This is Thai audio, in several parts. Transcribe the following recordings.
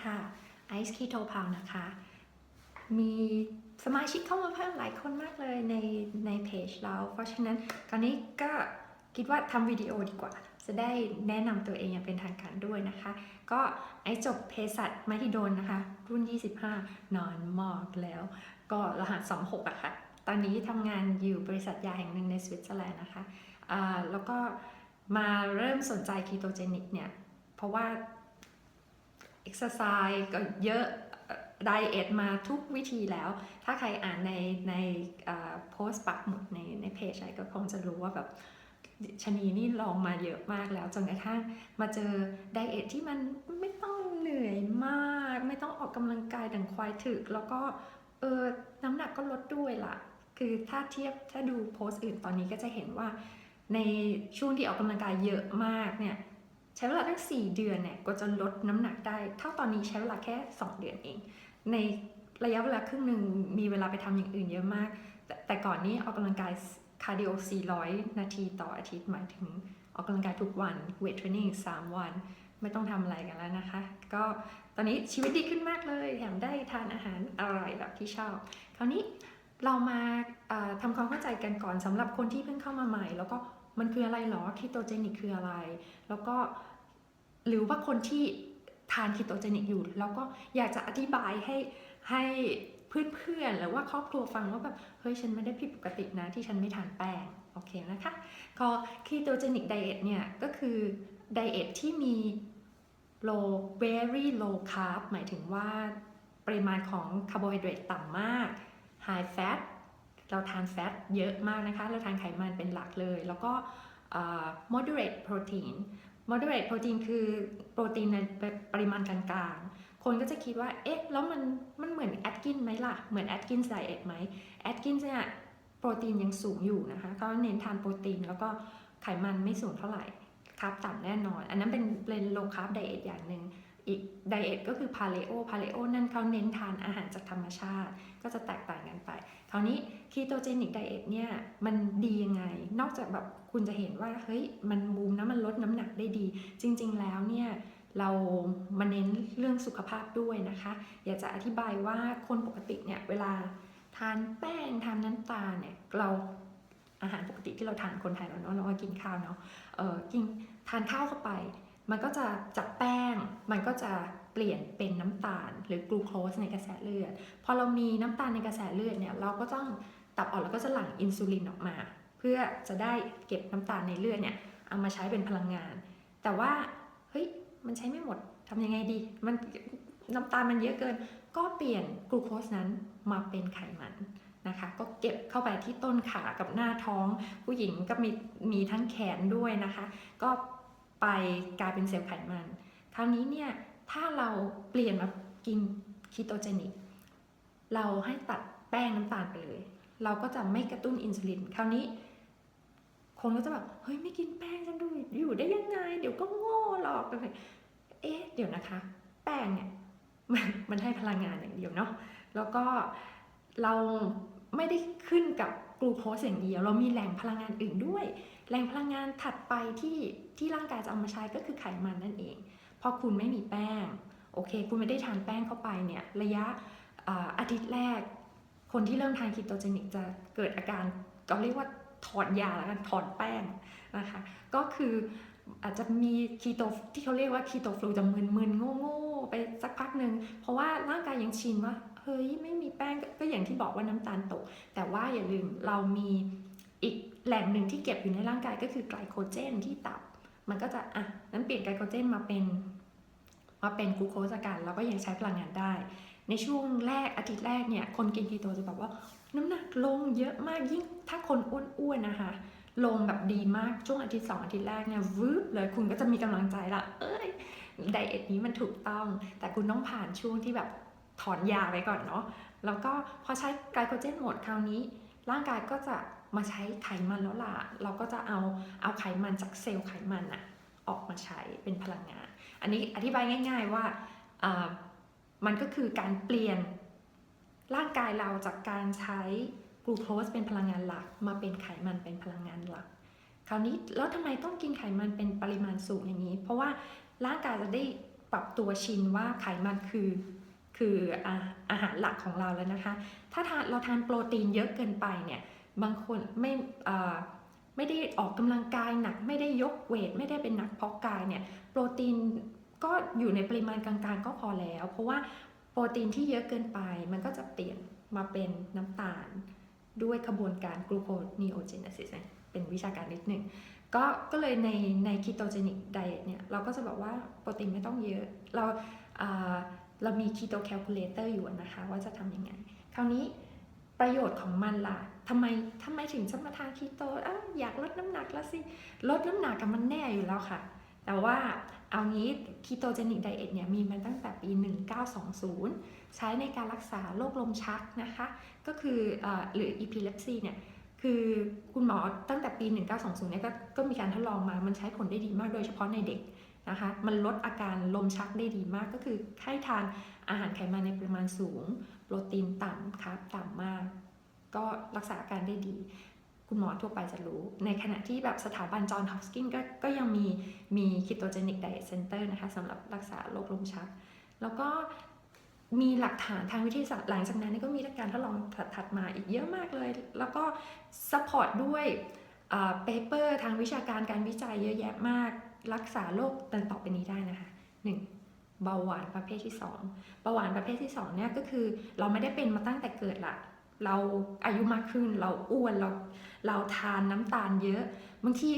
ค่ะไอซ์คีโตพาวนะคะมีสมาชิกเข้ามาเพิ่มหลายคนมากเลยในเพจเราเพราะฉะนั้นตอนนี้ก็คิดว่าทำวิดีโอดีกว่าจะได้แนะนำตัวเองอย่างเป็นทางการด้วยนะคะก็ไอซ์จบเภสัชมหิดลนะคะรุ่น25นานมากแล้วก็รหัส26อะค่ะตอนนี้ทำงานอยู่บริษัทยาแห่งหนึ่งในสวิตเซอร์แลนด์นะคะแล้วก็มาเริ่มสนใจคีโตเจนิกเนี่ยเพราะว่าเอ็กซ์ไซส์ก็เยอะไดเอทมาทุกวิธีแล้วถ้าใครอ่านในโพสต์ปักหมุดในเพจอะไรก็คงจะรู้ว่าแบบชนีนี่ลองมาเยอะมากแล้วจนกระทั่งมาเจอไดเอทที่มันไม่ต้องเหนื่อยมากไม่ต้องออกกำลังกายดังควายถึกแล้วก็น้ำหนักก็ลดด้วยล่ะคือถ้าดูโพสต์อื่นตอนนี้ก็จะเห็นว่าในช่วงที่ออกกำลังกายเยอะมากเนี่ยใช้เวลาตั้ง4 เดือนเนี่ยก็จะลดน้ำหนักได้เท่าตอนนี้ใช้เวลาแค่2 เดือนเองในระยะเวลาครึ่งหนึ่งมีเวลาไปทำอย่างอื่นเยอะมากแต่ก่อนนี้ออกกำลังกายคาร์ดิโอ400 นาทีต่ออาทิตย์หมายถึงออกกำลังกายทุกวันเวทเทรนนิ่ง3 วันไม่ต้องทำอะไรกันแล้วนะคะก็ตอนนี้ชีวิตดีขึ้นมากเลยแถมได้ทานอาหารอร่อยแบบที่ชอบคราวนี้เรามาทำความเข้าใจกันก่อนสำหรับคนที่เพิ่งเข้ามาใหม่แล้วก็มันคืออะไรหรอคีโตเจนิกคืออะไรแล้วก็หรือว่าคนที่ทานคีโตเจนิกอยู่แล้วก็อยากจะอธิบายให้เพื่อนๆหรือว่าครอบครัวฟังว่าแบบเฮ้ยฉันไม่ได้ผิดปกตินะที่ฉันไม่ทานแป้งโอเคนะคะก็คีโตเจนิกไดเอทเนี่ยก็คือไดเอทที่มี low very low carb หมายถึงว่าปริมาณของคาร์โบไฮเดรตต่ำมาก high fat เราทานแฟตเยอะมากนะคะเราทานไขมันเป็นหลักเลยแล้วก็moderate protein moderate protein คือโปรตีนในปริมาณกลางๆคนก็จะคิดว่าเอ๊ะแล้วมันเหมือนแอดกินไหมล่ะเหมือนแอดกินไดเอทไหมแอดกินเนี่ยโปรตีนยังสูงอยู่นะคะก็เน้นทานโปรตีนแล้วก็ไขมันไม่สูงเท่าไหร่คาร์บต่ำแน่นอนอันนั้นเป็นโลคาร์บไดเอทอย่างหนึ่งอีกไดเอทก็คือพาเลโอนั่นเขาเน้นทานอาหารจากธรรมชาติก็จะแตกต่างกันไปคราวนี้คีโตเจนิกไดเอทเนี่ยมันดียังไงนอกจากแบบคุณจะเห็นว่าเฮ้ยมันบูมนะมันลดน้ำหนักได้ดีจริงๆแล้วเนี่ยเรามาเน้นเรื่องสุขภาพด้วยนะคะอยากจะอธิบายว่าคนปกติเนี่ยเวลาทานแป้งทานน้ำตาลเนี่ยเราอาหารปกติที่เราทานคนไทยเราเนาะเราก็กินข้าวเนาะกินทานข้าวเข้าไปมันก็จะจากแป้งมันก็จะเปลี่ยนเป็นน้ำตาลหรือกลูโคสในกระแสเลือดพอเรามีน้ำตาลในกระแสเลือดเนี่ยเราก็ต้องตับอ่อนแล้วก็จะหลั่งอินซูลินออกมาเพื่อจะได้เก็บน้ำตาลในเลือดเนี่ยเอามาใช้เป็นพลังงานแต่ว่าเฮ้ยมันใช้ไม่หมดทำยังไงดีมันน้ำตาลมันเยอะเกินก็เปลี่ยนกลูโคสนั้นมาเป็นไขมันนะคะก็เก็บเข้าไปที่ต้นขากับหน้าท้องผู้หญิงก็มีทั้งแขนด้วยนะคะก็ไปกลายเป็นเซลล์ไขมันคราวนี้เนี่ยถ้าเราเปลี่ยนมากินคีโตเจนิกเราให้ตัดแป้งน้ำตาลไปเลยเราก็จะไม่กระตุ้นอินซูลินคราวนี้คนก็จะแบบเฮ้ยไม่กินแป้งฉันดูอยู่ได้ยังไงเดี๋ยวก็โง่หรอกเอ๊ะเดี๋ยวนะคะแป้งเนี่ยมันให้พลังงานอย่างเดียวเนาะแล้วก็เราไม่ได้ขึ้นกับกลูโคสอย่างเดียวเรามีแหล่งพลังงานอื่นด้วยแหล่งพลังงานถัดไปที่ร่างกายจะเอามาใช้ก็คือไขมันนั่นเองพอคุณไม่มีแป้งโอเคคุณไม่ได้ทานแป้งเข้าไปเนี่ยระยะอาทิตย์แรกคนที่เริ่มทานคีโตเจนิกจะเกิดอาการเราเรียกว่าถอดยาแล้วกันถอดแป้งนะคะก็คืออาจจะมีคีโตที่เขาเรียกว่าคีโตฟลูจะมึนๆโง่ๆไปสักพักหนึ่งเพราะว่าร่างกายยังชินว่าเฮ้ยไม่มีแป้งก็อย่างที่บอกว่าน้ำตาลตกแต่ว่าอย่าลืมเรามีอีกแหล่งหนึ่งที่เก็บอยู่ในร่างกายก็คือไกลโคเจนที่ตับมันก็จะนั้นเปลี่ยนไกลโคเจนมาเป็นกลูโคสกันแล้วก็ยังใช้พลังงานได้ในช่วงแรกอาทิตย์แรกเนี่ยคนกินคีโตจะแบบว่าน้ำหนักลงเยอะมากยิ่งถ้าคนอ้วนๆนะคะลงแบบดีมากช่วงอาทิตย์2 อาทิตย์แรกเนี่ยวืบเลยคุณก็จะมีกำลังใจละไดเอทนี้มันถูกต้องแต่คุณต้องผ่านช่วงที่แบบถอนยาไปก่อนเนาะแล้วก็พอใช้ไกลโคเจนหมดคราวนี้ร่างกายก็จะมาใช้ไขมันแล้วล่ะเราก็จะเอาไขมันจากเซลล์ไขมันอะออกมาใช้เป็นพลังงานอันนี้อธิบายง่ายๆว่ามันก็คือการเปลี่ยนร่างกายเราจากการใช้กลูโคสเป็นพลังงานหลักมาเป็นไขมันเป็นพลังงานหลักคราวนี้แล้วทำไมต้องกินไขมันเป็นปริมาณสูงอย่างนี้เพราะว่าร่างกายจะได้ป รับตัวชินว่าไขมันคืออาหารหลักของเราแล้วนะคะถ้าเราทานโปรตีนเยอะเกินไปเนี่ยบางคนไม่ได้ออกกำลังกายหนักไม่ได้ยกเวทไม่ได้เป็นนักเพาะกายเนี่ยโปรตีนก็อยู่ในปริมาณกลางๆก็พอแล้วเพราะว่าโปรตีนที่เยอะเกินไปมันก็จะเปลี่ยนมาเป็นน้ำตาลด้วยกระบวนการกลูโคนีโอเจเนซิสเป็นวิชาการนิดหนึ่งก็เลยใน ketogenic diet เนี่ยเราก็จะบอกว่าโปรตีนไม่ต้องเยอะเรามี keto calculator อยู่นะคะว่าจะทำยังไงคราวนี้ประโยชน์ของมันล่ะทำไมถึงจะมาทานคีโตอยากลดน้ำหนักแล้วสิลดน้ำหนักกับมันแน่อยู่แล้วค่ะแต่ว่าเอางี้ ketogenic diet เนี่ยมีมาตั้งแต่ปี 1920 ใช้ในการรักษาโรคลมชักนะคะก็คือหรือ epilepsy เนี่ยคือคุณหมอตั้งแต่ปี 1920 เนี่ยก็มีการทดลองมามันใช้ผลได้ดีมากโดยเฉพาะในเด็กนะคะมันลดอาการลมชักได้ดีมากก็คือให้ทานอาหารไขมันในปริมาณสูงโปรตีนต่ำคาร์บต่ำมากก็รักษาอาการได้ดีคุณหมอทั่วไปจะรู้ในขณะที่แบบสถาบันจอห์นฮอปกินส์ก็ยังมี ketogenic diet center นะคะสำหรับรักษาโรคลมชักแล้วก็มีหลักฐานทางวิทยาศาสตร์หลังจากนั้นก็มีการทดลองถัดมาอีกเยอะมากเลยแล้วก็ support ด้วยpaper ทางวิชาการการวิจัยเยอะแยะมากรักษาโรคดังต่อไปนี้ได้นะคะ 1. เบาหวานประเภทที่ 2เบาหวานประเภทที่2เนี่ยก็คือเราไม่ได้เป็นมาตั้งแต่เกิดละเราอายุมากขึ้นเราอ้วนเราทานน้ำตาลเยอะบางที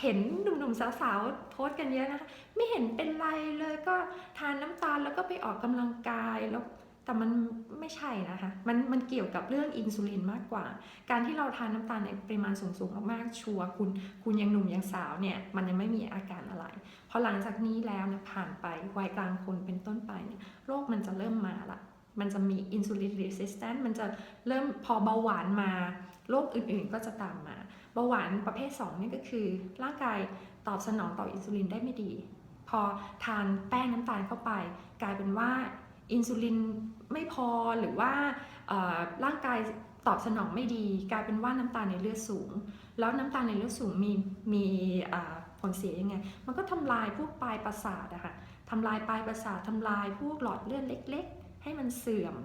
เห็นหนุ่มๆสาวๆโพสต์กันเยอะนะคะไม่เห็นเป็นไรเลยก็ทานน้ำตาลแล้วก็ไปออกกำลังกายแล้วแต่มันไม่ใช่นะคะมันเกี่ยวกับเรื่องอินซูลินมากกว่าการที่เราทานน้ำตาลในปริมาณสูงๆมากๆชัวร์คุณยังหนุ่มยังสาวเนี่ยมันยังไม่มีอาการอะไรพอหลังจากนี้แล้วนะผ่านไปวัยกลางคนเป็นต้นไปเนี่ยโรคมันจะเริ่มมาละมันจะมีอินซูลินรีสิสแตนต์มันจะเริ่มพอเบาหวานมาโรคอื่นๆก็จะตามมาเบาหวานประเภท2นี่ก็คือร่างกายตอบสนองต่ออินซูลินได้ไม่ดีพอทานแป้งน้ำตาลเข้าไปกลายเป็นว่าอินซูลินไม่พอหรือว่าร่างกายตอบสนองไม่ดีกลายเป็นว่าน้ำตาลในเลือดสูงแล้วน้ำตาลในเลือดสูงมีผลเสียยังไงมันก็ทำลายพวกปลายประสาทอะค่ะทำลายปลายประสาททำลายพวกหลอดเลือดเล็กๆให้มันเสื่อม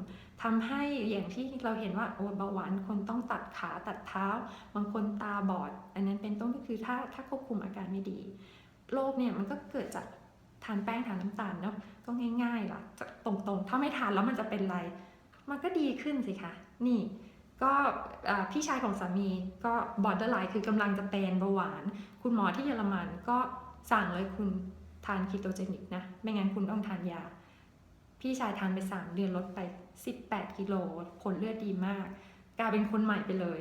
ทำให้อย่างที่เราเห็นว่าโอ้เบาหวานคนต้องตัดขาตัดเท้าบางคนตาบอดอันนั้นเป็นต้นก็คือถ้าควบคุมอาการไม่ดีโรคเนี่ยมันก็เกิดจากทานแป้งทานน้ำตาลเนาะก็ง่ายๆล่ะตรงๆถ้าไม่ทานแล้วมันจะเป็นไรมันก็ดีขึ้นสิคะนี่ก็พี่ชายของสามีก็บอร์เดอร์ไลน์คือกำลังจะเป็นเบาหวานคุณหมอที่เยอรมันก็สั่งเลยคุณทานคีโตเจนิกนะไม่งั้นคุณต้องทานยาพี่ชายทานไป3 เดือนลดไป18 กิโลผลเลือดดีมากกลายเป็นคนใหม่ไปเลย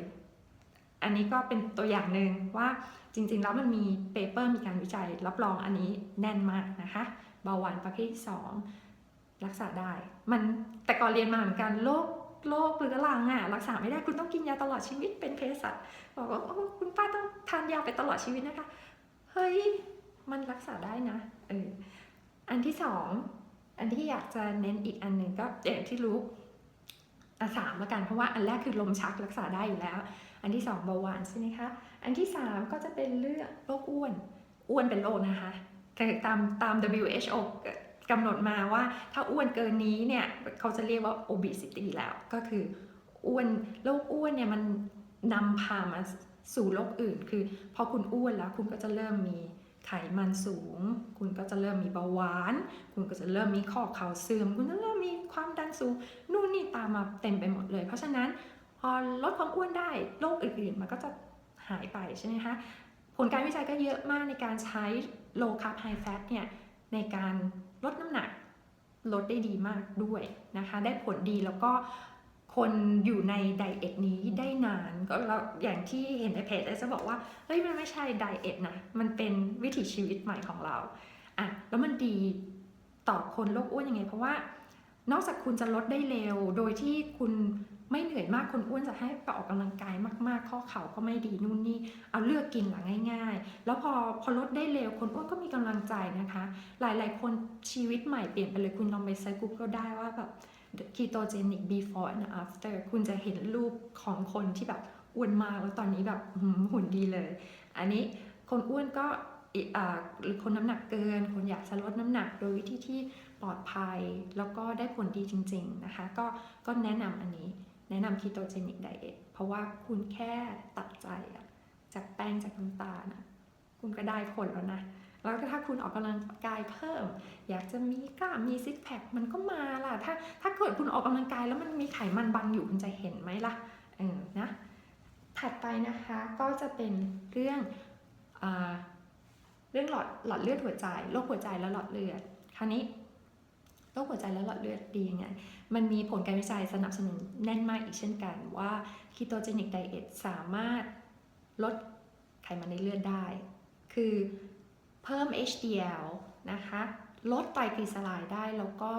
อันนี้ก็เป็นตัวอย่างหนึ่งว่าจริงๆแล้วมันมีเปเปอร์มีการวิจัยรับรองอันนี้แน่นมากนะคะเบาหวานประเภทที่2รักษาได้มันแต่ก่อนเรียนมาเหมือนกันโรคเรื้อรังรักษาไม่ได้คุณต้องกินยาตลอดชีวิตเป็นเภสัชบอกว่าคุณป้าต้องทานยาไปตลอดชีวิตนะคะเฮ้ยมันรักษาได้นะอันที่2อันที่อยากจะเน้นอีกอันหนึ่งก็อย่างที่รู้3ละกันเพราะว่าอันแรกคือลมชักรักษาได้อยู่แล้วอันที่2เบาหวานใช่ไหมคะอันที่3ก็จะเป็นเรื่องโรคอ้วนเป็นโรคนะคะแต่ตาม WHO กำหนดมาว่าถ้าอ้วนเกินนี้เนี่ยเขาจะเรียกว่า obesity แล้วก็คือโรคอ้วนเนี่ยมันนำพามาสู่โรคอื่นคือพอคุณอ้วนแล้วคุณก็จะเริ่มมีไขมันสูงคุณก็จะเริ่มมีเบาหวานคุณก็จะเริ่มมีข้อเข่าเสื่อมคุณจะเริ่มมีความดันสูงนู่นนี่ตามมาเต็มไปหมดเลยเพราะฉะนั้นพอลดความอ้วนได้โรคอื่นๆมันก็จะหายไปใช่ไหมคะผลการวิจัยก็เยอะมากในการใช้ low carb high fat เนี่ยในการลดน้ำหนักลดได้ดีมากด้วยนะคะได้ผลดีแล้วก็คนอยู่ในไดเอทนี้ได้นานก็แล้วอย่างที่เห็นในเพจจะบอกว่าเฮ้ยมันไม่ใช่ไดเอทนะมันเป็นวิถีชีวิตใหม่ของเราแล้วมันดีต่อคนโรคอ้วนยังไงเพราะว่านอกจากคุณจะลดได้เร็วโดยที่คุณไม่เหนื่อยมากคนอ้วนจะให้ไปออกกำลังกายมากๆข้อเข่าก็ไม่ดีนู่นนี่เอาเลือกกินหลังง่ายๆแล้วพอลดได้เร็วคนอ้วนก็มีกำลังใจนะคะหลายๆคนชีวิตใหม่เปลี่ยนไปเลยคุณลองไปเซิร์ช Google ได้ว่าแบบ ketogenic before and after คุณจะเห็นรูปของคนที่แบบอ้วนมากแล้วตอนนี้แบบหุ่นดีเลยอันนี้คนอ้วนก็ หรือคนน้ำหนักเกินคนอยากจะลดน้ำหนักโดยวิธีที่ปลอดภัยแล้วก็ได้ผลดีจริงๆนะคะก็แนะนำอันนี้แนะนำ ketogenic diet เพราะว่าคุณแค่ตัดใจจากแป้งจากน้ำตาลคุณก็ได้ผลแล้วนะแล้วก็ถ้าคุณออกกำลังกายเพิ่มอยากจะมีกล้ามมีซิกแพคมันก็มาล่ะถ้าเกิดคุณออกกำลังกายแล้วมันมีไขมันบังอยู่คุณจะเห็นไหมล่ะนะถัดไปนะคะก็จะเป็นเรื่องหลอดเลือดหัวใจโรคหัวใจและหลอดเลือดคราวนี้โรคหัวใจและหลอดเลือดดียังไงมันมีผลการวิจัยสนับสนุนแน่นมากอีกเช่นกันว่า ketogenic diet สามารถลดไขมันในเลือดได้คือเพิ่ม HDL นะคะลดไตรกลีเซอไรด์ได้แล้วก็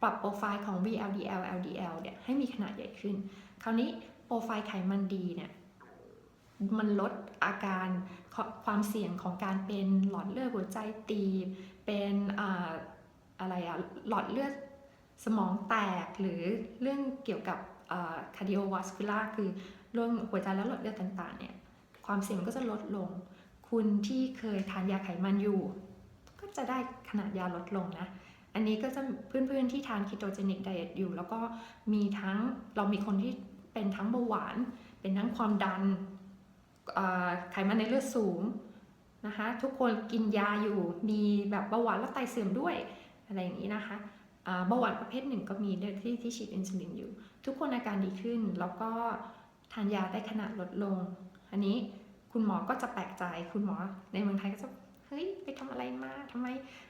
ปรับโปรไฟล์ของ VLDL LDL เนี่ยให้มีขนาดใหญ่ขึ้นคราวนี้โปรไฟล์ไขมันดีเนี่ยมันลดอาการความเสี่ยงของการเป็นหลอดเลือดหัวใจตีบเป็นหลอดเลือดสมองแตกหรือเรื่องเกี่ยวกับ cardiovascular คือเรื่องหัวใจและหลอดเลือดต่างๆเนี่ยความเสี่ยงก็จะลดลงคุณที่เคยทานยาไขมันอยู่ก็จะได้ขนาดยาลดลงนะอันนี้ก็จะเพื่อนๆที่ทาน ketogenic diet อยู่แล้วก็มีทั้งเรามีคนที่เป็นทั้งเบาหวานเป็นทั้งความดันไขมันในเลือดสูงนะคะทุกคนกินยาอยู่มีแบบเบาหวานและไตเสื่อมด้วยอะไรอย่างนี้นะคะเบาหวานประเภทหนึ่งก็มีที่ฉีดอินซูลินอยู่ทุกคนอาการดีขึ้นแล้วก็ทานยาได้ขนาดลดลงอันนี้คุณหมอก็จะแปลกใจคุณหมอในเมืองไทยก็จะเฮ้ยไปทำอะไรมาทำไม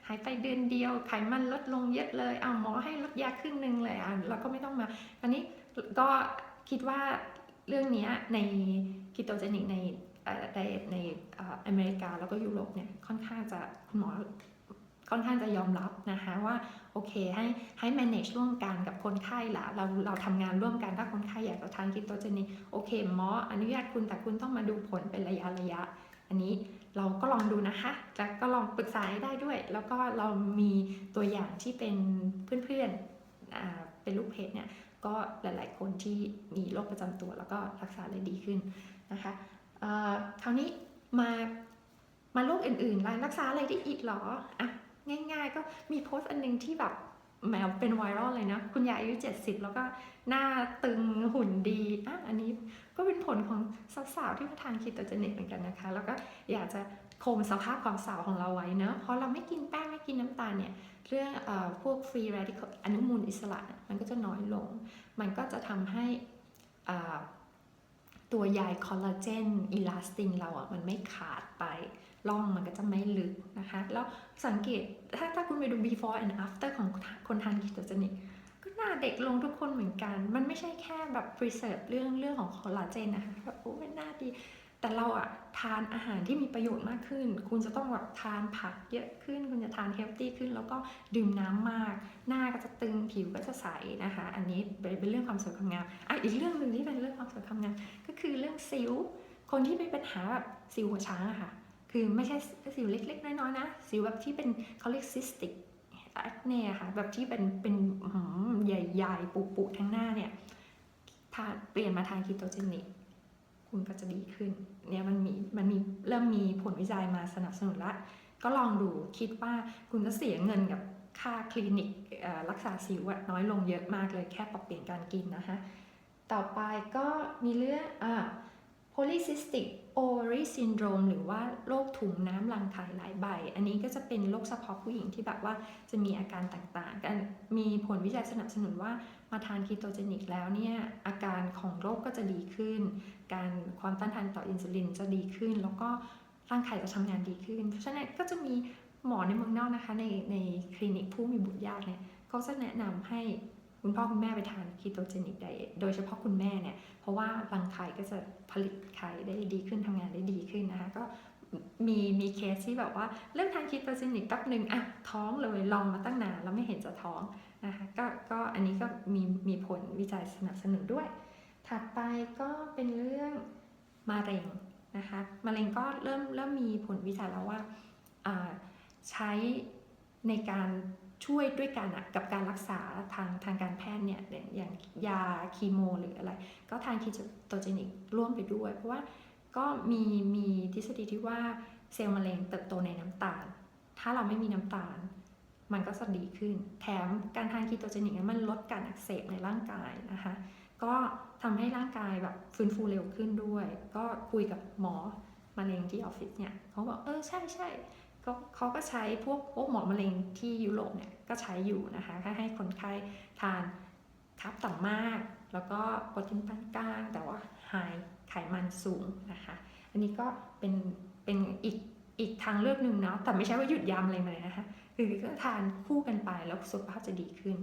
หายไปเดือนเดียวไขมันลดลงเยอะเลยหมอให้ลดยาครึ่งนึงเลยแล้วก็ไม่ต้องมาอันนี้ก็คิดว่าเรื่องนี้ในketogenicในในอเมริกาแล้วก็ยุโรปเนี่ยค่อนข้างจะคุณหมอค่อนข้างจะยอมรับนะคะว่าโอเคให้ manage ร่วมกันกับคนไข้ละเราทำงานร่วมกันถ้าคนไข้อยากจะทานketogenicโอเคหมออนุญาตคุณแต่คุณต้องมาดูผลเป็นระยะอันนี้เราก็ลองดูนะคะแล้วก็ลองปรึกษาได้ด้วยแล้วก็เรามีตัวอย่างที่เป็นเพื่อนๆเป็นลูกเพจเนี่ยก็หลายๆคนที่มีโรคประจำตัวแล้วก็รักษาได้ดีขึ้นนะคะคราวนี้มาโรคอื่นๆรักษาอะไรได้อีกหรอง่ายๆก็มีโพสต์อันนึงที่แบบแมวเป็นไวรัลเลยนะคุณยายอายุ70แล้วก็หน้าตึงหุ่นดีอันนี้ก็เป็นผลของสาวๆที่มาทานketogenicเหมือนกันนะคะแล้วก็อยากจะคงสภาพความสาวของเราไว้เนอะเพราะเราไม่กินแป้งไม่กินน้ำตาลเนี่ยเรื่องพวกฟรีแรดิคอลอนุมูลอิสระมันก็จะน้อยลงมันก็จะทำให้ตัวใยคอลลาเจนอิลาสตินเรามันไม่ขาดไปร่องมันก็จะไม่ลึกนะคะแล้วสังเกตถ้าคุณไปดู before and after ของคนทานketogenicก็หน้าเด็กลงทุกคนเหมือนกันมันไม่ใช่แค่แบบ preserve เรื่องของคอลลาเจนนะคะแบบเป็นหน้าดีแต่เราทานอาหารที่มีประโยชน์มากขึ้นคุณจะต้องแบบทานผักเยอะขึ้นคุณจะทานเฮลตี้ขึ้นแล้วก็ดื่มน้ำมากหน้าก็จะตึงผิวก็จะใสนะคะอันนี้เป็นเรื่องความสวยความงามอีกเรื่องหนึ่งที่เป็นเรื่องความสวยความงามก็คือเรื่องสิวคนที่มีปัญหาแบบสิวหัวช้างค่ะคือไม่ใช่สิวเล็กๆน้อยๆนะสิวแบบที่เป็นเขาเรียกซิสติกแอคเน่ค่ะแบบที่เป็นใหญ่ๆปุๆทั้งหน้าเนี่ยถ้าเปลี่ยนมาทานketogenicคุณก็จะดีขึ้นเนี่ยมันมีเริ่มมีผลวิจัยมาสนับสนุนละก็ลองดูคิดว่าคุณจะเสียเงินกับค่าคลินิกรักษาสิวน้อยลงเยอะมากเลยแค่ปรับเปลี่ยนการกินนะคะต่อไปก็มีเรื่องpolycystic ovary syndrome หรือว่าโรคถุงน้ำรังไข่หลายใบอันนี้ก็จะเป็นโรคเฉพาะผู้หญิงที่แบบว่าจะมีอาการต่างๆกันมีผลวิจัยสนับสนุนว่ามาทานketogenicแล้วเนี่ยอาการของโรคก็จะดีขึ้นการความต้านทานต่ออินซูลินจะดีขึ้นแล้วก็ร่างไข่จะทำงานดีขึ้นเพราะฉะนั้นก็จะมีหมอในเมืองนอกนะคะในคลินิกผู้มีบุตรยากเนี่ยเขาจะแนะนำให้คุณพ่อคุณแม่ไปทานketogenic diet โดยเฉพาะคุณแม่เนี่ยเพราะว่ารังไข่ก็จะผลิตไข่ได้ดีขึ้นทำงานได้ดีขึ้นนะคะก็มีเคสที่แบบว่าเริ่มทานketogenicแป๊บนึงท้องเลยลองมาตั้งนานแล้วไม่เห็นจะท้องนะคะก็อันนี้ก็มีผลวิจัยสนับสนุนด้วยถัดไปก็เป็นเรื่องมะเร็งนะคะมะเร็งก็เริ่มมีผลวิจัยแล้วว่าใช้ในการช่วยด้วยกันกับการรักษาทางการแพทย์เนี่ยอย่างยาคีโมหรืออะไรก็ทานketogenicร่วมไปด้วยเพราะว่าก็มีทฤษฎีที่ว่า เซลล์มะเร็งเติบโตในน้ำตาลถ้าเราไม่มีน้ำตาลมันก็จะดีขึ้นแถมการทานคีโตเจนิกนั้นมันลดการอักเสบในร่างกายนะคะก็ทำให้ร่างกายแบบฟื้นฟูเร็วขึ้นด้วยก็คุยกับหมอมะเร็งที่ออฟฟิศเนี่ยเขาบอกใช่ก็เขาก็ใช้พวกหมอมะเร็งที่ยุโรปเนี่ยก็ใช้อยู่นะคะให้คนไข้ทานคาร์บต่ำมากแล้วก็โปรตีนปานกลางแต่ว่าไฮไขมันสูงนะคะอันนี้ก็เป็นอีกทางเลือกหนึ่งเนาะแต่ไม่ใช่ว่าหยุดยำอะไรมาเลยนะคะคือก็ทานคู่กันไปแล้วสุขภาพจะดีขึ้น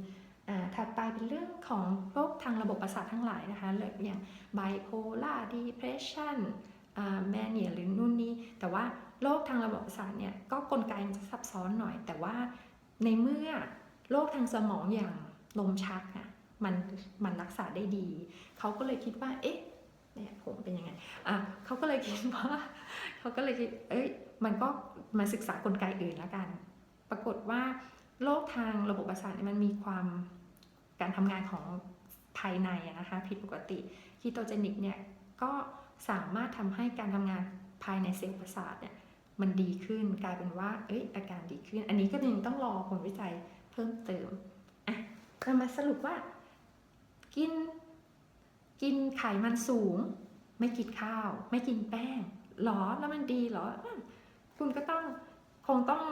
ถัดไปเป็นเรื่องของโรคทางระบบประสาททั้งหลายนะคะอย่าง bipolar depression แมเนียหรือนู่นนี่แต่ว่าโรคทางระบบประสาทเนี่ยก็กลไกมันจะซับซ้อนหน่อยแต่ว่าในเมื่อโรคทางสมองอย่างลมชักอ่ะมันรักษาได้ดีเขาก็เลยคิดว่าเนี่ยผมเป็นยังไงเขาก็เลยคิดมันก็มาศึกษากลไกอื่นแล้วกันปรากฏว่าโรคทางระบบประสาทมันมีความการทำงานของภายในนะคะผิดปกติคีโตเจนิกเนี่ยก็สามารถทำให้การทำงานภายในเซลล์ประสาทเนี่ยมันดีขึ้นกลายเป็นว่าอาการดีขึ้นอันนี้ก็ยังต้องรอผลวิจัยเพิ่มเติมเรามาสรุปว่ากินไขมันสูงไม่กินข้าวไม่กินแป้งหรอแล้วมันดีหรอคุณก็คงต้อง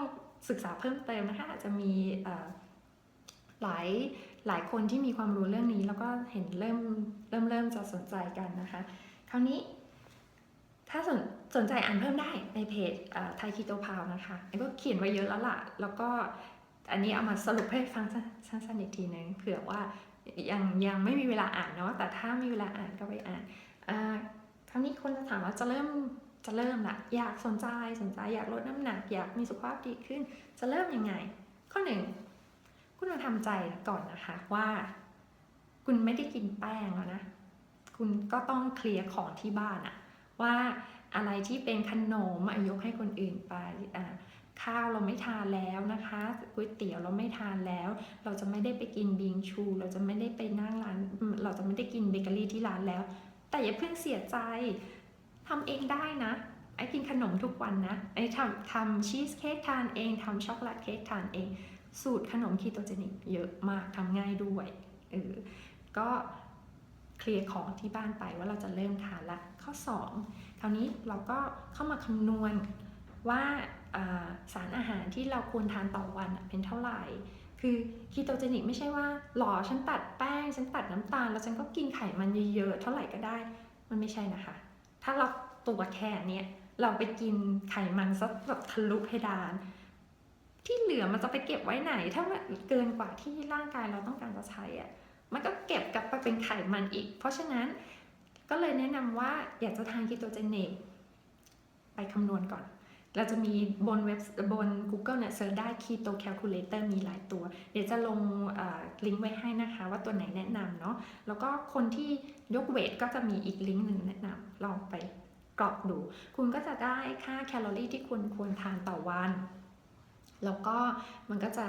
ศึกษาเพิ่มเติมนะคะอาจจะมีหลายคนที่มีความรู้เรื่องนี้แล้วก็เห็นเริ่มจะสนใจกันนะคะคราวนี้ถ้าสนใจอ่านเพิ่มได้ในเพจไทยคีโตพาวนะคะก็เขียนไว้เยอะแล้วล่ะแล้วก็อันนี้เอามาสรุปให้ฟังสั้นๆอีกทีนึงเผื่อว่ายังไม่มีเวลาอ่านเนาะแต่ถ้ามีเวลาอ่านก็ไปอ่านคราวนี้คนจะถามว่าจะเริ่มละอยากสนใจอยากลดน้ำหนักอยากมีสุขภาพดีขึ้นจะเริ่มยังไงข้อหนึ่งคุณต้องทำใจก่อนนะคะว่าคุณไม่ได้กินแป้งแล้วนะคุณก็ต้องเคลียร์ของที่บ้านอะว่าอะไรที่เป็นขนมยกให้คนอื่นไปข้าวเราไม่ทานแล้วนะคะก๋วยเตี๋ยวเราไม่ทานแล้วเราจะไม่ได้ไปกินบิงชูเราจะไม่ได้ไปนั่งร้านเราจะไม่ได้กินเบเกอรี่ที่ร้านแล้วแต่อย่าเพิ่งเสียใจทำเองได้นะกินขนมทุกวันนะทำชีสเค้กทานเองทำช็อกโกแลตเค้กทานเองสูตรขนมคีโตเจนิกเยอะมากทำง่ายด้วยก็เคลียร์ของที่บ้านไปว่าเราจะเริ่มทานละข้อ2คราวนี้เราก็เข้ามาคำนวณว่าสารอาหารที่เราควรทานต่อวันเป็นเท่าไหร่คือคีโตเจนิกไม่ใช่ว่าหรอฉันตัดแป้งฉันตัดน้ำตาลแล้วฉันก็กินไขมันเยอะๆเท่าไหร่ก็ได้มันไม่ใช่นะคะถ้าเราตัวแค่เนี้ยเราไปกินไขมันซะแบบทะลุเพดานที่เหลือมันจะไปเก็บไว้ไหนถ้ามันเกินกว่าที่ร่างกายเราต้องการจะใช้มันก็เก็บกลับไปเป็นไขมันอีกเพราะฉะนั้นก็เลยแนะนำว่าอยากจะทานคีโตเจนิกไปคำนวณก่อนเราจะมีบน Google เนี่ยเซิร์ชได้ Keto Calculator มีหลายตัวเดี๋ยวจะลงลิงก์ไว้ให้นะคะว่าตัวไหนแนะนำเนาะแล้วก็คนที่ยกเวทก็จะมีอีกลิงก์หนึ่งแนะนำลองไปกรอกดูคุณก็จะได้ค่าแคลอรี่ที่คุณควรทานต่อวันแล้วก็มันก็จะ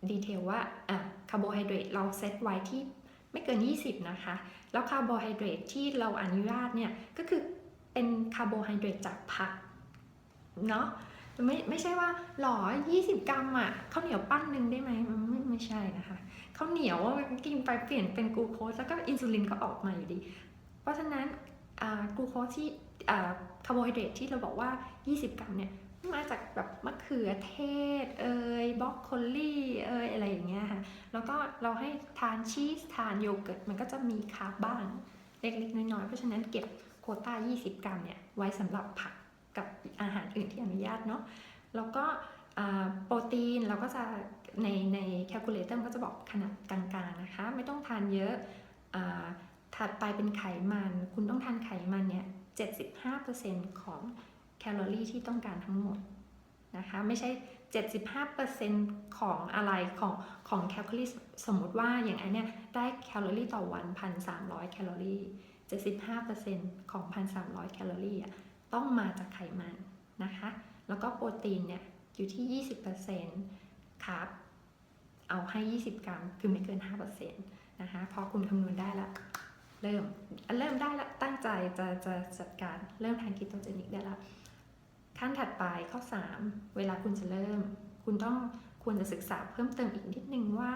ดีเทลว่าคาร์โบไฮเดรตเราเซตไว้ที่ไม่เกิน20นะคะแล้วคาร์โบไฮเดรตที่เราอนุญาตเนี่ยก็คือเป็นคาร์โบไฮเดรตจากผักเนาะไม่ใช่ว่าหรอ20 กรัมข้าวเหนียวปั้นหนึ่งได้ไหมไม่ใช่นะคะข้าวเหนียวกินไปเปลี่ยนเป็นกลูโคสแล้วก็อินซูลินก็ออกมาอยู่ดีเพราะฉะนั้นกลูโคสที่คาร์โบไฮเดรตที่เราบอกว่า20 กรัมเนี่ยมาจากแบบมะเขือเทศบรอกโคลีอะไรอย่างเงี้ยค่ะแล้วก็เราให้ทานชีสทานโยเกิร์ตมันก็จะมีคาร์บบ้างเล็กๆน้อยๆเพราะฉะนั้นเก็บโควต้า20 กรัมเนี่ยไว้สำหรับผักกับอาหารอื่นที่อนุญาตเนาะแล้วก็โปรตีนเราก็จะในแคลคูลเลเตอร์ก็จะบอกขนาดกลางๆนะคะไม่ต้องทานเยอะถัดไปเป็นไขมันคุณต้องทานไขมันเนี่ย 75% ของแคลอรี่ที่ต้องการทั้งหมดนะคะไม่ใช่ 75% ของอะไรของแคลอรี่สมมติว่าอย่างไอเนี่ยได้แคลอรี่ต่อวัน 1,300 แคลอรี่ 75% ของ 1,300 แคลอรี่ต้องมาจากไขมันนะคะแล้วก็โปรตีนเนี่ยอยู่ที่ 20% คาร์บเอาให้20 กรัมคือไม่เกิน 5% นะคะพอคุณคำนวณได้ละเริ่มได้ละตั้งใจจะจัดการเริ่มทานคีโตเจนิกได้ละ ขั้นถัดไปข้อ 3เวลาคุณจะเริ่มคุณควรจะศึกษาเพิ่มเติมอีกนิดนึงว่า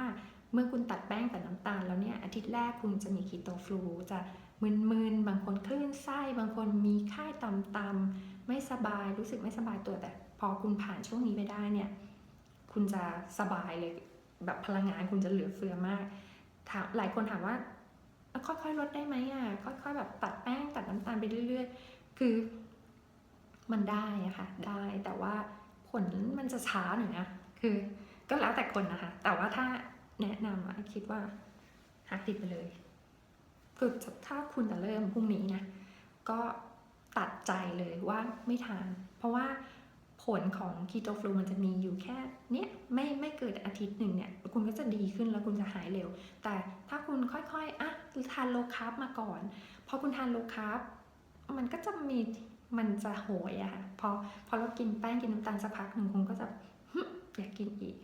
เมื่อคุณตัดแป้งตัดน้ำตาลแล้วเนี่ยอาทิตย์แรกคุณจะมีคีโตฟลูจะมึนๆบางคนคลื่นไส้บางคนมีไข้ต่ำๆไม่สบายรู้สึกไม่สบายตัวแต่พอคุณผ่านช่วงนี้ไปได้เนี่ยคุณจะสบายเลยแบบพลังงานคุณจะเหลือเฟือมากหลายคนถามว่าค่อยๆลดได้ไหมค่อยๆแบบตัดแป้งตัดน้ำตาลไปเรื่อยๆคือมันได้อะค่ะได้แต่ว่าผลมันจะช้าหน่อยนะคือก็แล้วแต่คนนะคะแต่ว่าถ้าแนะนำคิดว่าหักดิบไปเลยคือถ้าคุณจะเริ่มพรุ่งนี้นะก็ตัดใจเลยว่าไม่ทานเพราะว่าผลของคีโตฟลูมันจะมีอยู่แค่เนี้ยไม่เกิดอาทิตย์หนึ่งเนี่ยคุณก็จะดีขึ้นแล้วคุณจะหายเร็วแต่ถ้าคุณค่อยๆทานโลคาร์บมาก่อนพอคุณทานโลคาร์บมันก็จะมันจะโหยอะค่ะพอเรากินแป้งกินน้ำตาลสักพักหนึ่งคุณก็จะอยากกินอีก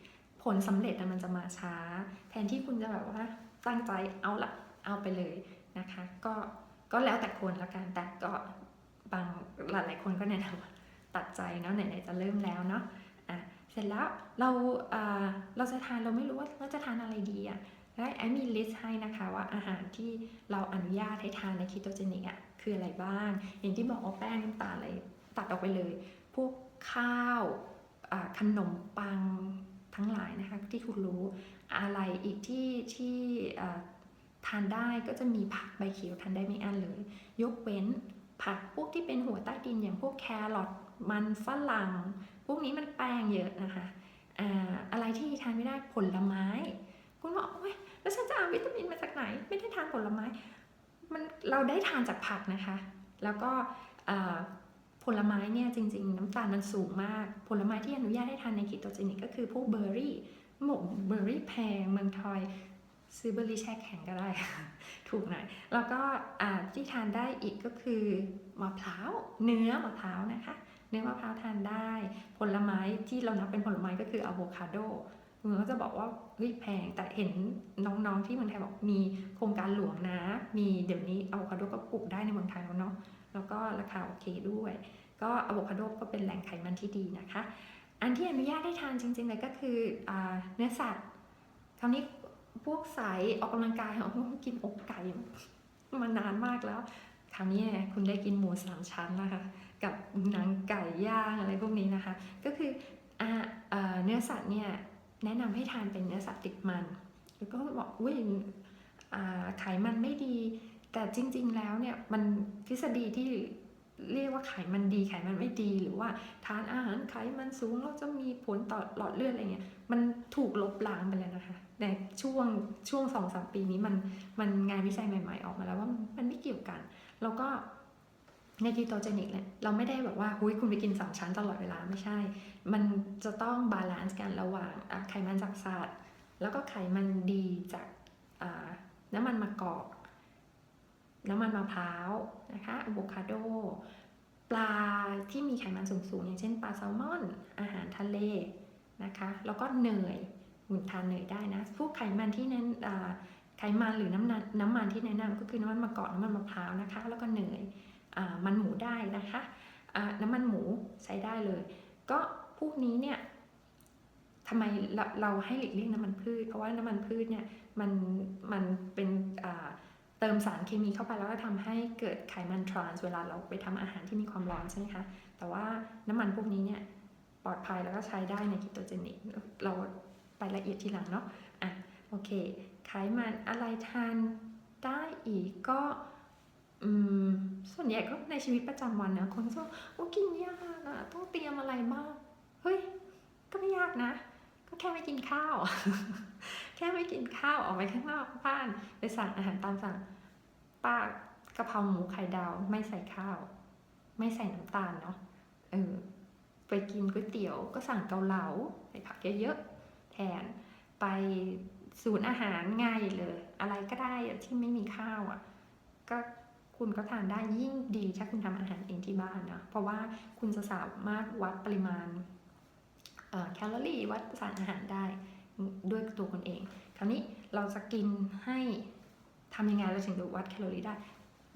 ผลสำเร็จมันจะมาช้าแทนที่คุณจะแบบว่าตั้งใจเอาไปเลยนะคะก็แล้วแต่คนละกันแต่ก็หลายคนก็แนะนำตัดใจเนาะไหนๆจะเริ่มแล้วเนาะเสร็จแล้วเราจะทานเราไม่รู้ว่าเราจะทานอะไรดีแล้วไอ้มีลิสต์ให้นะคะว่าอาหารที่เราอนุญาตให้ทานในคีโตเจนิกคืออะไรบ้างอย่างที่บอกว่าแป้งน้ำตาลอะไรตัดออกไปเลยพวกข้าวขนมปังทั้งหลายนะคะที่คุณรู้อะไรอีกที่ทานได้ก็จะมีผักใบเขียวทานได้ไม่อั้นเลยยกเว้นผักพวกที่เป็นหัวใต้ดินอย่างพวกแครอทมันฝรั่งพวกนี้มันแป้งเยอะนะคะอะไรที่ทานไม่ได้ผลไม้คุณบอกโอ๊ยแล้วฉันจะเอาวิตามินมาจากไหนไม่ได้ทานผลไม้เราได้ทานจากผักนะคะแล้วก็ผลไม้เนี่ยจริงๆน้ำตาลมันสูงมากผลไม้ที่อนุญาตให้ทานในคีโตเจนิกก็คือพวกเบอร์รี่เบอร์รี่แพงเมืองไทยซื้อเบอร์รี่แช่แข็งก็ได้ ถูกหน่อยแล้วก็ที่ทานได้อีกก็คือมะพร้าวเนื้อมะพร้าวนะคะเนื้อมะพร้าวทานได้ผลไม้ที่เรานับเป็นผลไม้ก็คืออะโวคาโดคุณก็จะบอกว่าเฮ้ยแพงแต่เห็นน้องๆที่เมืองไทยบอกมีโครงการหลวงนะมีเดี๋ยวนี้อะโวคาโดก็ปลูกได้ในเมืองไทยแล้วเนาะแล้วก็ราคาโอเคด้วยก็อะโวคาโดก็เป็นแหล่งไขมันที่ดีนะคะอันที่อนุญาตให้ทานจริงๆเลยก็คือเนื้อสัตว์คราวนี้พวกสายออกกำลังกายกินอกไก่มานานมากแล้วคราวนี้คุณได้กินหมู3 ชั้นนะคะกับหนังไก่ย่างอะไรพวกนี้นะคะก็คือเนื้อสัตว์เนี่ยแนะนำให้ทานเป็นเนื้อสัตว์ติดมันแล้วก็บอกอุ้ยไขมันไม่ดีแต่จริงๆแล้วเนี่ยมันทฤษฎีที่เรียกว่าไขมันดีไขมันไม่ดีหรือว่าทานอาหารไขมันสูงแล้วจะมีผลต่อหลอดเลือดอะไรเงี้ยมันถูกลบล้างไปแล้วนะคะในช่วง 2-3 ปีนี้มันงานวิจัยใหม่ๆออกมาแล้วว่ามันไม่เกี่ยวกันแล้วก็ในคีโตเจนิกเนี่ยเราไม่ได้แบบว่าคุณไปกิน3 ชั้นตลอดเวลาไม่ใช่มันจะต้องบาลานซ์กันระหว่างไขมันจากสัตว์แล้วก็ไขมันดีจากน้ำมันมะกอกน้ำมันมะพร้าวนะคะอะโวคาโดปลาที่มีไขมันสูงๆอย่างเช่นปลาแซลมอนอาหารทะเลนะคะแล้วก็เนยคุณทานเนยได้นะพวกไขมันที่นั้นไขมันหรือน้ำมันที่แนะนำก็คือน้ำมันมะกอกน้ำมันมะพร้าวนะคะแล้วก็เนยมันหมูได้นะคะน้ำมันหมูใช้ได้เลยก็พวกนี้เนี่ยทำไมเราให้หลีกเลี่ยงน้ำมันพืชเพราะว่าน้ำมันพืชเนี่ยมันเป็นเติมสารเคมีเข้าไปแล้วก็ทำให้เกิดไขมันทรานส์เวลาเราไปทำอาหารที่มีความร้อนใช่ไหมคะแต่ว่าน้ำมันพวกนี้เนี่ยปลอดภัยแล้วก็ใช้ได้ในคีโตเจนิกเราไปละเอียดทีหลังเนาะโอเคไขมันอะไรทานได้อีกก็ส่วนใหญ่ก็ในชีวิตประจำวันนะคนก็บอกกินยากต้องเตรียมอะไรบ้างเฮ้ยก็ไม่ยากนะก็แค่ไม่กินข้าว แค่ไม่กินข้าวออกไปข้างนอกบ้านไปสั่งอาหารตามสั่งป้ากะเพราหมูไข่ดาวไม่ใส่ข้าวไม่ใส่น้ำตาลเนาะไปกินก๋วยเตี๋ยวก็สั่งเกาเหลาใส่ผักเยอะๆแทนไปศูนย์อาหารง่ายเลยอะไรก็ได้ที่ไม่มีข้าวก็คุณก็ทานได้ยิ่งดีถ้าคุณทำอาหารเองที่บ้านนะเพราะว่าคุณจะสามารถวัดปริมาณแคลอรี่วัดสารอาหารได้ด้วยตัวคุณเองคราวนี้เราจะกินให้ทำยังไงเราถึงจะวัดแคลอรี่ได้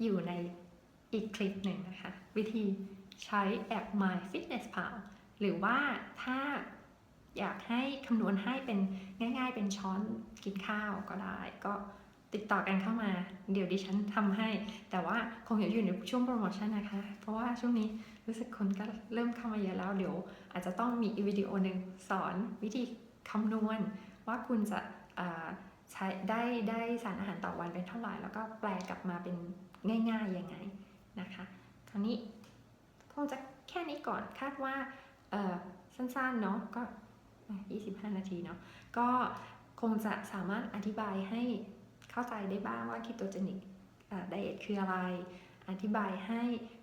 อยู่ในอีกคลิปหนึ่งนะคะวิธี ใช้แอป MyFitnessPal หรือว่าถ้าอยากให้คำนวณให้เป็นง่ายๆเป็นช้อนกินข้าวก็ได้ก็ติดต่อกันเข้ามาเดี๋ยวดิฉันทำให้แต่ว่าคงอยู่ในช่วงโปรโมชั่นนะคะเพราะว่าช่วงนี้รู้สึกคนก็เริ่มเข้ามาเยอะแล้วเดี๋ยวอาจจะต้องมีอีกวิดีโอหนึ่งสอนวิธีคำนวณว่าคุณจะใช้ได้สารอาหารต่อวันเป็นเท่าไหร่แล้วก็แปลกลับมาเป็นง่ายๆยังไงนะคะคราวนี้คงจะแค่นี้ก่อนคาดว่าสั้นๆเนาะก็25 นาทีเนาะก็คงจะสามารถอธิบายให้เข้าใจได้บ้างว่า ketogenic diet คืออะไรอธิบายให้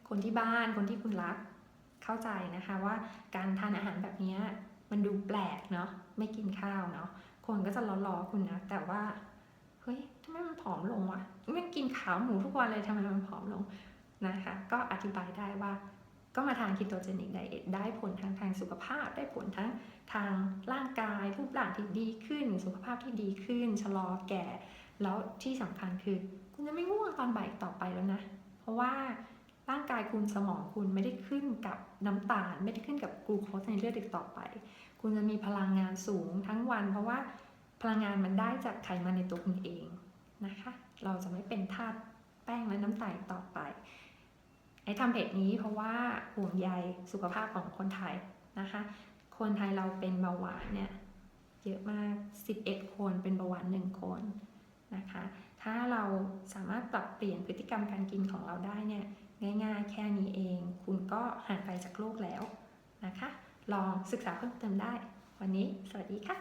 คนที่บ้านคนที่คุณรักเข้าใจนะคะว่าการทานอาหารแบบนี้มันดูแปลกเนาะไม่กินข้าวเนาะคนก็จะล้อคุณนะแต่ว่าเฮ้ยทำไมมันผอมลงวะไม่กินขาหมูทุกวันเลยทำไมมันผอมลงนะคะก็อธิบายได้ว่าก็มาทาน ketogenic diet ได้ผลทางสุขภาพได้ผลทั้งทางร่างกายรูปร่างที่ดีขึ้นสุขภาพที่ดีขึ้นชะลอแก่แล้วที่สำคัญคือคุณจะไม่ง่วงตอนบ่ายต่อไปแล้วนะเพราะว่าร่างกายคุณสมองคุณไม่ได้ขึ้นกับน้ำตาลไม่ได้ขึ้นกับกลูโคสในเลือดอีกต่อไปคุณจะมีพลังงานสูงทั้งวันเพราะว่าพลังงานมันได้จากไขมันในตัวคุณเองนะคะเราจะไม่เป็นทาสแป้งและน้ำตาลต่อไปทำเพจนี้เพราะว่าห่วงใยสุขภาพของคนไทยนะคะคนไทยเราเป็นเบาหวานเนี่ยเยอะมาก11 คนเป็นเบาหวาน1 คนนะคะถ้าเราสามารถปรับเปลี่ยนพฤติกรรมการกินของเราได้เนี่ยง่ายๆแค่นี้เองคุณก็ห่างไกลจากโรคแล้วนะคะลองศึกษาเพิ่มเติมได้วันนี้สวัสดีค่ะ